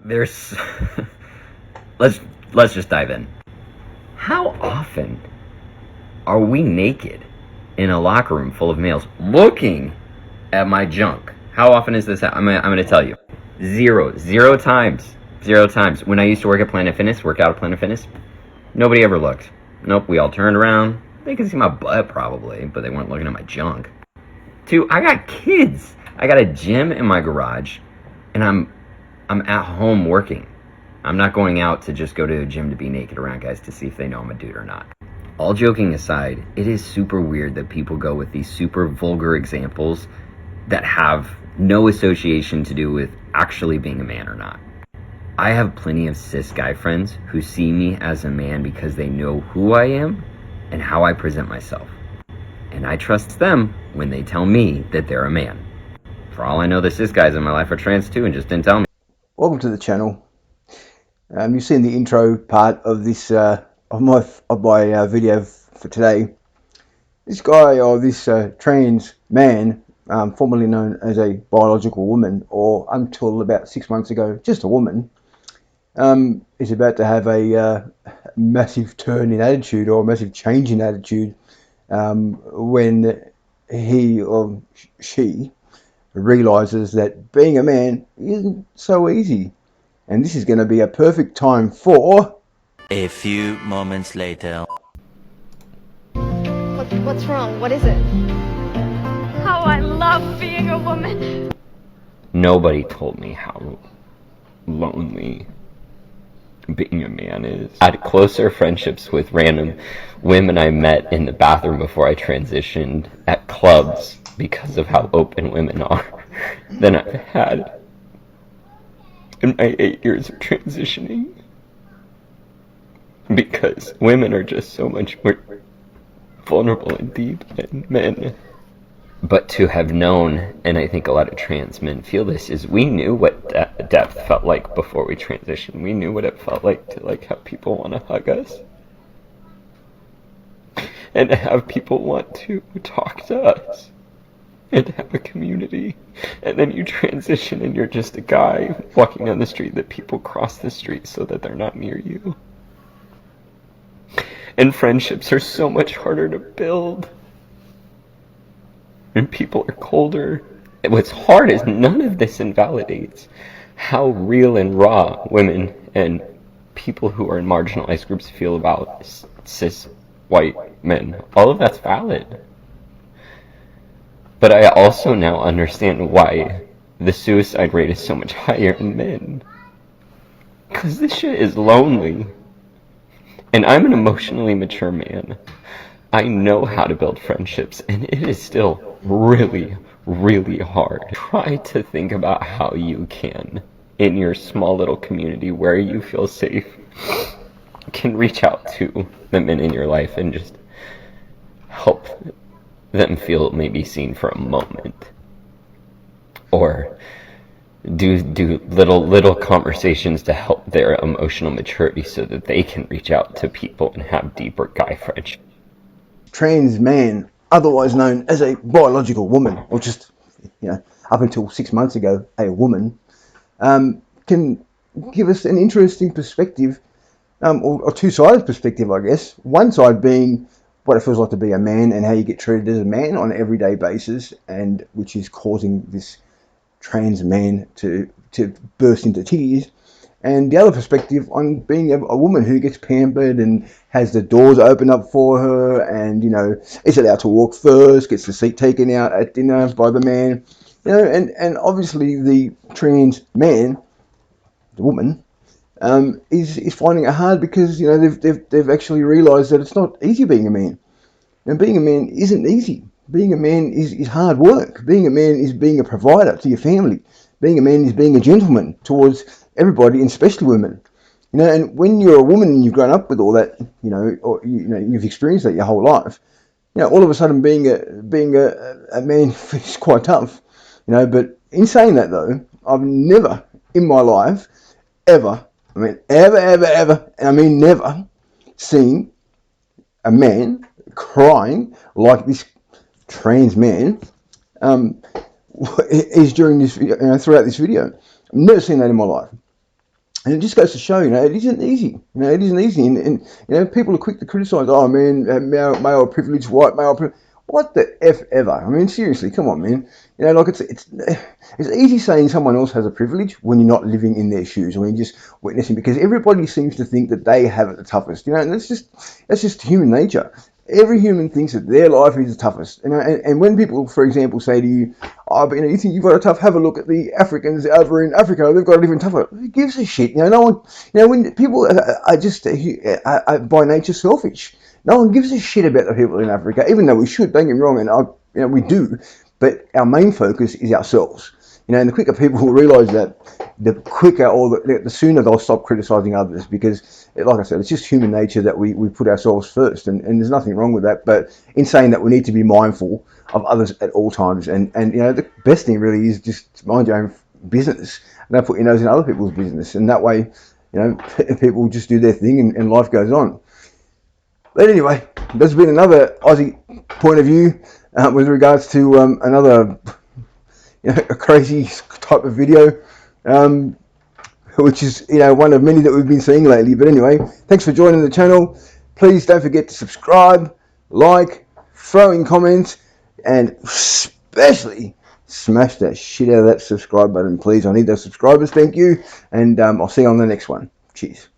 there's let's just dive in. How often are we naked in a locker room full of males looking at my junk? How often is this? I'm gonna tell you, zero times. When I used to work at Planet Fitness, work out at Planet Fitness, nobody ever looked. Nope, we all turned around. They could see my butt probably, but they weren't looking at my junk. Two, I got kids. I got a gym in my garage, and I'm at home working. I'm not going out to just go to a gym to be naked around guys to see if they know I'm a dude or not. All joking aside, it is super weird that people go with these super vulgar examples that have no association to do with actually being a man or not. I have plenty of cis guy friends who see me as a man because they know who I am and how I present myself. And I trust them when they tell me that they're a man. For all I know, the cis guys in my life are trans too and just didn't tell me. Welcome to the channel. You've seen the intro part of this of my video for today. This guy, or this trans man, formerly known as a biological woman, or until about 6 months ago just a woman, is about to have a massive turn in attitude, or a massive change in attitude, when he or she realizes that being a man isn't so easy. And this is going to be a perfect time for... A few moments later. What's wrong? What is it? How I love being a woman. Nobody told me how lonely being a man is. I had closer friendships with random women I met in the bathroom before I transitioned at clubs because of how open women are than I've had in my 8 years of transitioning, because women are just so much more vulnerable and deep than men. But to have known, and I think a lot of trans men feel this, is we knew what depth felt like before we transitioned. We knew what it felt like to have people want to hug us and to have people want to talk to us and have a community. And then you transition and you're just a guy walking down the street that people cross the street so that they're not near you. And friendships are so much harder to build, and people are colder. What's hard is none of this invalidates how real and raw women and people who are in marginalized groups feel about cis white men. All of that's valid. But I also now understand why the suicide rate is so much higher in men. Because this shit is lonely. And I'm an emotionally mature man. I know how to build friendships, and it is still really, really hard. Try to think about how you can, in your small little community where you feel safe, can reach out to the men in your life and just help them feel maybe seen for a moment, or do little conversations to help their emotional maturity so that they can reach out to people and have deeper guy friendships. Trans man, otherwise known as a biological woman, or just, up until 6 months ago, a woman, can give us an interesting perspective, or two-sided perspective, I guess. One side being what it feels like to be a man and how you get treated as a man on an everyday basis, and which is causing this trans man to burst into tears. And the other perspective on being a woman who gets pampered and has the doors open up for her, and is allowed to walk first, gets the seat taken out at dinner by the man, and obviously the trans man, the woman, is finding it hard because they've actually realised that it's not easy being a man. And being a man isn't easy. Being a man is hard work. Being a man is being a provider to your family. Being a man is being a gentleman towards everybody, and especially women. And when you're a woman and you've grown up with all that, or you've experienced that your whole life, all of a sudden being a man is quite tough. But in saying that though, I've never in my life ever, never seen a man crying like this trans man is during this video, throughout this video. I've never seen that in my life. And it just goes to show, it isn't easy. It isn't easy. And people are quick to criticise, oh man, male privilege, white male privilege. What the F ever? I mean, seriously, come on, man. Like it's easy saying someone else has a privilege when you're not living in their shoes, when you're just witnessing, because everybody seems to think that they have it the toughest, and that's just human nature. Every human thinks that their life is the toughest, and when people, for example, say to you, "Oh, but you think you've got it tough? Have a look at the Africans over in Africa; they've got it even tougher." Who gives a shit? No one. When people are just by nature selfish. No one gives a shit about the people in Africa, even though we should. Don't get me wrong, and we do. But our main focus is ourselves. And the quicker people will realise that, the quicker or the sooner they'll stop criticising others, because, like I said, it's just human nature that we put ourselves first, and there's nothing wrong with that. But in saying that, we need to be mindful of others at all times, and the best thing really is just mind your own business, and don't put your nose in other people's business, and that way, people just do their thing, and life goes on. But anyway, there's been another Aussie point of view with regards to another a crazy type of video, which is one of many that we've been seeing lately. But anyway, thanks for joining the channel. Please don't forget to subscribe, like, throw in comments, and especially smash that shit out of that subscribe button, please. I need those subscribers. Thank you, and I'll see you on the next one. Cheers.